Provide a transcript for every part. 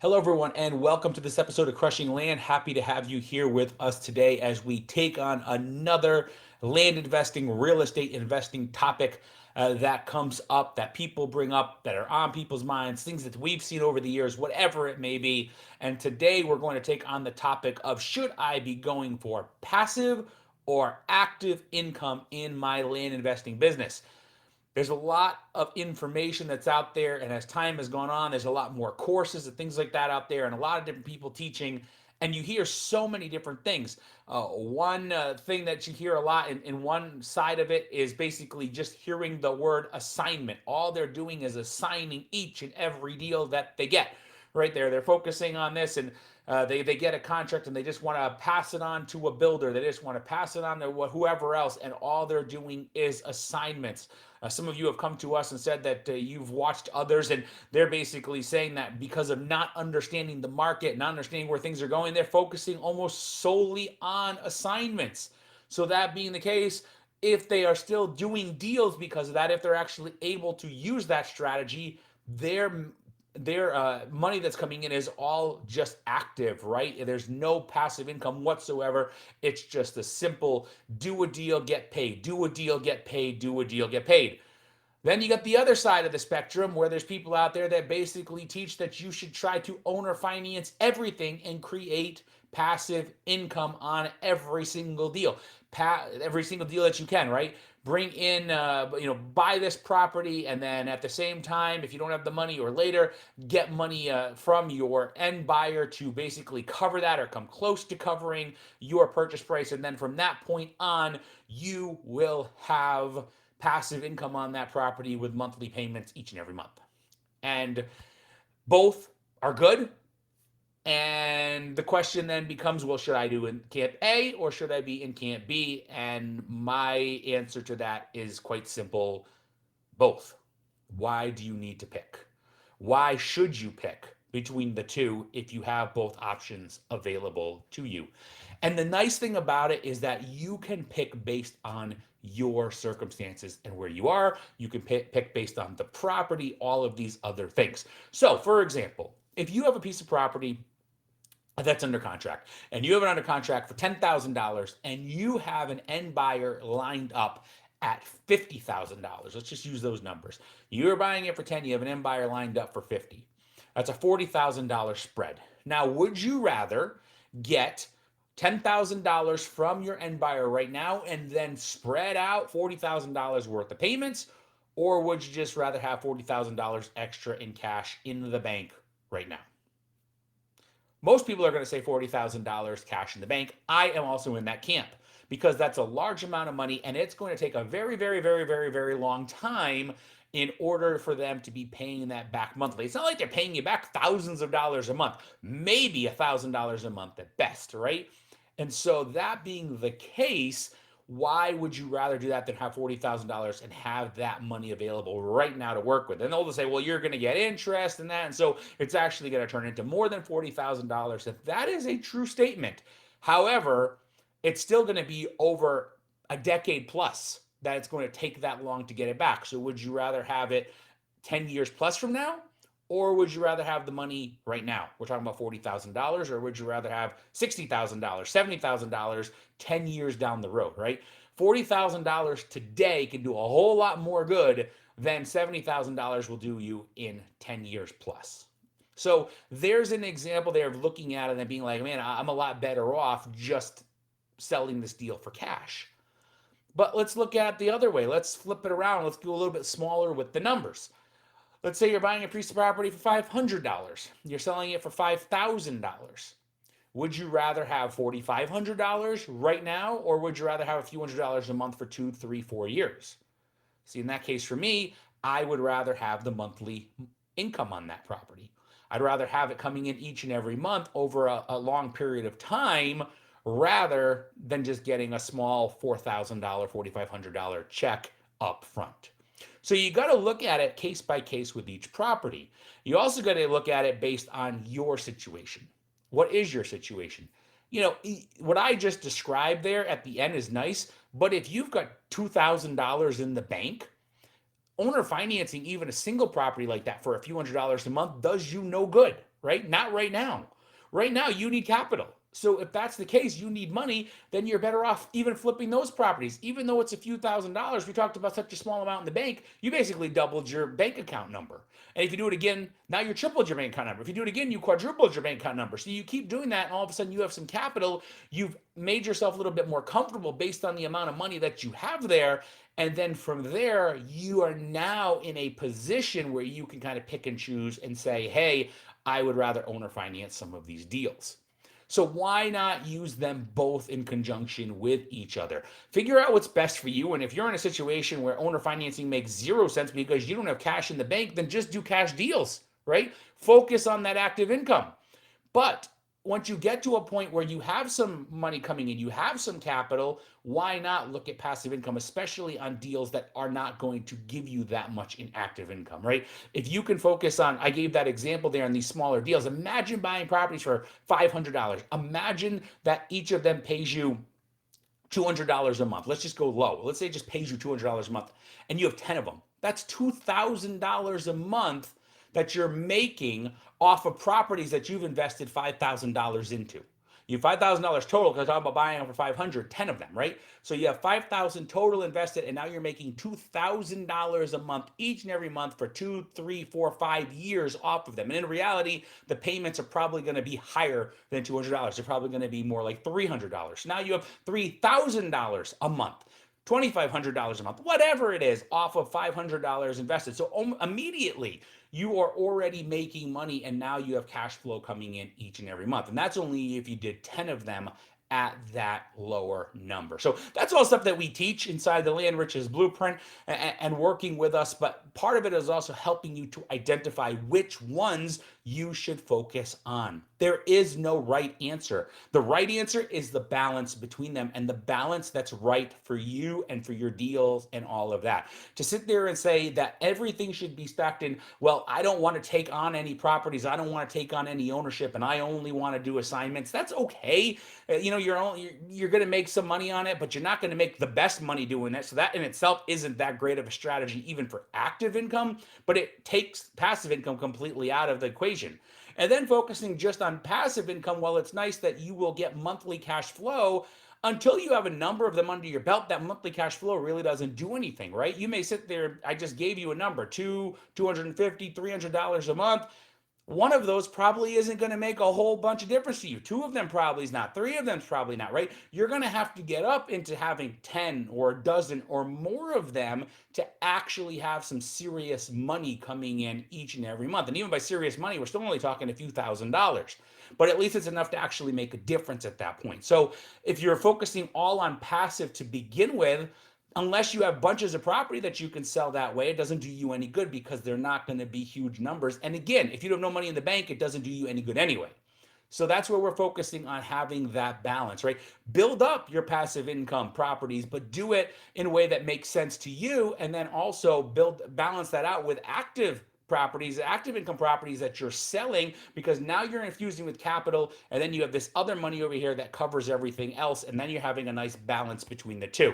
Hello, everyone, and welcome to this episode of Crushing Land. Happy to have you here with us today as we take on another land investing, real estate investing topic that comes up, that people bring up, that are on people's minds, things that we've seen over the years, whatever it may be. And today we're going to take on the topic of should I be going for passive or active income in my land investing business? There's a lot of information that's out there, and as time has gone on, there's a lot more courses and things like that out there, and a lot of different people teaching, and you hear so many different things. One thing that you hear a lot in one side of it is basically just hearing the word assignment. All they're doing is assigning each and every deal that they get. Right there, they're focusing on this, and they get a contract and they just want to pass it on to a builder. They just want to pass it on to whoever else, and all they're doing is assignments. Some of you have come to us and said that you've watched others, and they're basically saying that because of not understanding the market, not understanding where things are going, they're focusing almost solely on assignments. So, that being the case, if they are still doing deals because of that, if they're actually able to use that strategy, their money that's coming in is all just active, right? There's no passive income whatsoever. It's just a simple do a deal, get paid, do a deal, get paid, do a deal, get paid. Then you got the other side of the spectrum where there's people out there that basically teach that you should try to owner finance everything and create passive income on every single deal. Every single deal that you can, right? Bring in, buy this property, and then at the same time, if you don't have the money or later, get money from your end buyer to basically cover that or come close to covering your purchase price. And then from that point on, you will have passive income on that property with monthly payments each and every month. And both are good. And the question then becomes, well, should I do in camp A or should I be in camp B? And my answer to that is quite simple, both. Why do you need to pick? Why should you pick between the two if you have both options available to you? And the nice thing about it is that you can pick based on your circumstances and where you are. You can pick based on the property, all of these other things. So, for example, if you have a piece of property that's under contract and you have it under contract for $10,000 and you have an end buyer lined up at $50,000. Let's just use those numbers. You're buying it for 10, you have an end buyer lined up for 50. That's a $40,000 spread. Now, would you rather get $10,000 from your end buyer right now and then spread out $40,000 worth of payments, or would you just rather have $40,000 extra in cash in the bank right now? Most people are going to say $40,000 cash in the bank. I am also in that camp because that's a large amount of money and it's going to take a very, very, very, very, very long time in order for them to be paying that back monthly. It's not like they're paying you back thousands of dollars a month, maybe $1,000 a month at best, right? And so, that being the case, why would you rather do that than have $40,000 and have that money available right now to work with? And they'll just say, well, you're going to get interest in that. And so it's actually going to turn into more than $40,000. If that is a true statement. However, it's still going to be over a decade plus that it's going to take that long to get it back. So would you rather have it 10 years plus from now? Or would you rather have the money right now? We're talking about $40,000, or would you rather have $60,000, $70,000 10 years down the road, right? $40,000 today can do a whole lot more good than $70,000 will do you in 10 years plus. So there's an example there of looking at it and being like, man, I'm a lot better off just selling this deal for cash. But let's look at it the other way. Let's flip it around. Let's go a little bit smaller with the numbers. Let's say you're buying a piece of property for $500. You're selling it for $5,000. Would you rather have $4,500 right now, or would you rather have a few $100s a month for 2, 3, 4 years? See, in that case, for me, I would rather have the monthly income on that property. I'd rather have it coming in each and every month over a long period of time rather than just getting a small $4,000, $4,500 check up front. So you got to look at it case by case with each property. You also got to look at it based on your situation. What is your situation? What I just described there at the end is nice, but if you've got $2,000 in the bank, owner financing even a single property like that for a few $100s a month does you no good. right? Not right now. Right now, you need capital. So if that's the case, you need money, then you're better off even flipping those properties. Even though it's a few $1,000s, we talked about such a small amount in the bank, you basically doubled your bank account number. And if you do it again, now you're tripled your bank account number. If you do it again, you quadrupled your bank account number. So you keep doing that, and all of a sudden you have some capital. You've made yourself a little bit more comfortable based on the amount of money that you have there. And then from there, you are now in a position where you can kind of pick and choose and say, hey, I would rather owner finance some of these deals. So why not use them both in conjunction with each other? Figure out what's best for you. And if you're in a situation where owner financing makes zero sense because you don't have cash in the bank, then just do cash deals, right? Focus on that active income. But once you get to a point where you have some money coming in, you have some capital, why not look at passive income, especially on deals that are not going to give you that much in active income, right? If you can focus on, I gave that example there on these smaller deals. Imagine buying properties for $500. Imagine that each of them pays you $200 a month. Let's just go low. Let's say it just pays you $200 a month and you have 10 of them. That's $2,000 a month that you're making off of properties that you've invested $5,000 into. You have $5,000 total because I'm buying them for 500, 10 of them, right? So you have 5,000 total invested, and now you're making $2,000 a month each and every month for 2, 3, 4, 5 years off of them. And in reality, the payments are probably going to be higher than $200. They're probably going to be more like $300. So now you have $3,000 a month. $2,500 a month, whatever it is, off of $500 invested. So immediately you are already making money, and now you have cash flow coming in each and every month. And that's only if you did 10 of them at that lower number. So that's all stuff that we teach inside the Land Riches Blueprint and working with us. But part of it is also helping you to identify which ones you should focus on. There is no right answer. The right answer is the balance between them and the balance that's right for you and for your deals and all of that. To sit there and say that everything should be stacked in, well, I don't want to take on any properties, I don't want to take on any ownership, and I only want to do assignments. That's okay. You're going to make some money on it, but you're not going to make the best money doing it. So that in itself isn't that great of a strategy even for active income, but it takes passive income completely out of the equation. And then focusing just on passive income, well, it's nice that you will get monthly cash flow. Until you have a number of them under your belt, that monthly cash flow really doesn't do anything, right? You may sit there, I just gave you a number, $250, $300 a month. One of those probably isn't going to make a whole bunch of difference to you. Two of them probably is not. Three of them is probably not, right? You're going to have to get up into having 10 or a dozen or more of them to actually have some serious money coming in each and every month. And even by serious money, we're still only talking a few $1,000s. But at least it's enough to actually make a difference at that point. So if you're focusing all on passive to begin with, unless you have bunches of property that you can sell that way, it doesn't do you any good because they're not going to be huge numbers. And again, if you have no money in the bank, it doesn't do you any good anyway. So that's where we're focusing on having that balance, right? Build up your passive income properties, but do it in a way that makes sense to you. And then also balance that out with active properties, active income properties that you're selling, because now you're infusing with capital, and then you have this other money over here that covers everything else. And then you're having a nice balance between the two.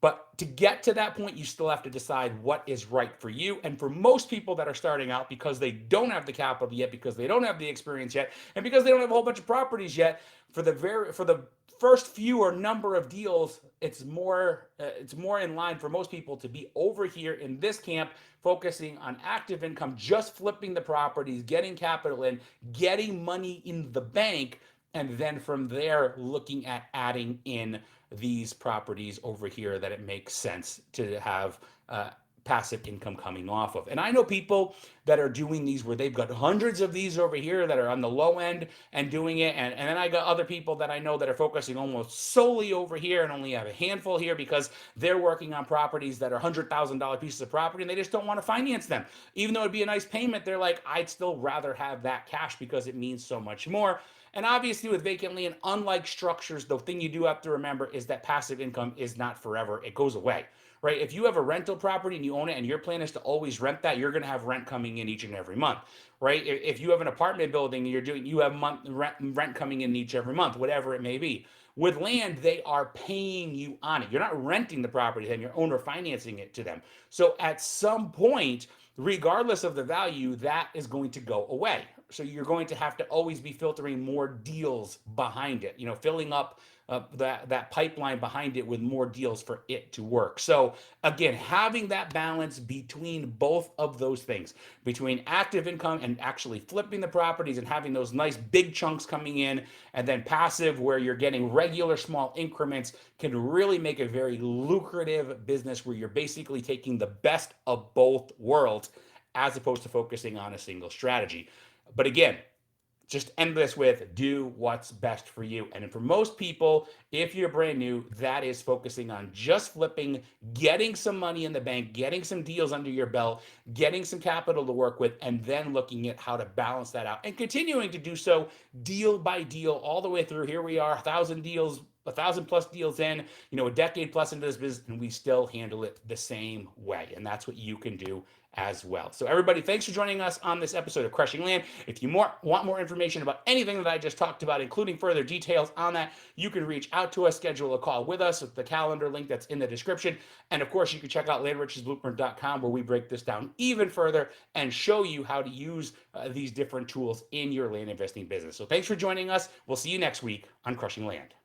But to get to that point, you still have to decide what is right for you. And for most people that are starting out, because they don't have the capital yet, because they don't have the experience yet, and because they don't have a whole bunch of properties yet, for the first few or number of deals, it's more in line for most people to be over here in this camp, focusing on active income, just flipping the properties, getting capital in, getting money in the bank, and then from there looking at adding in these properties over here that it makes sense to have passive income coming off of. And I know people that are doing these where they've got hundreds of these over here that are on the low end and doing it. And then I got other people that I know that are focusing almost solely over here and only have a handful here because they're working on properties that are $100,000 pieces of property and they just don't want to finance them. Even though it'd be a nice payment, they're like, I'd still rather have that cash because it means so much more. And obviously with vacant land, unlike structures, the thing you do have to remember is that passive income is not forever. It goes away, right? If you have a rental property and you own it and your plan is to always rent that, you're going to have rent coming in each and every month, right? If you have an apartment building and you have rent coming in each every month, whatever it may be. With land, they are paying you on it. You're not renting the property, then you're owner financing it to them. So at some point, regardless of the value, that is going to go away. So you're going to have to always be filtering more deals behind it, filling up that pipeline behind it with more deals for it to work. So again, having that balance between both of those things, between active income and actually flipping the properties and having those nice big chunks coming in, and then passive where you're getting regular small increments, can really make a very lucrative business where you're basically taking the best of both worlds as opposed to focusing on a single strategy. But again, just end this with do what's best for you. And for most people, if you're brand new, that is focusing on just flipping, getting some money in the bank, getting some deals under your belt, getting some capital to work with, and then looking at how to balance that out and continuing to do so deal by deal all the way through. Here we are, 1,000 deals, 1,000+ deals in, a decade plus into this business, and we still handle it the same way. And that's what you can do as well. So everybody, thanks for joining us on this episode of Crushing Land. If you want more information about anything that I just talked about, including further details on that, you can reach out to us, schedule a call with us with the calendar link that's in the description. And of course, you can check out landrichesblueprint.com, where we break this down even further and show you how to use these different tools in your land investing business. So thanks for joining us. We'll see you next week on Crushing Land.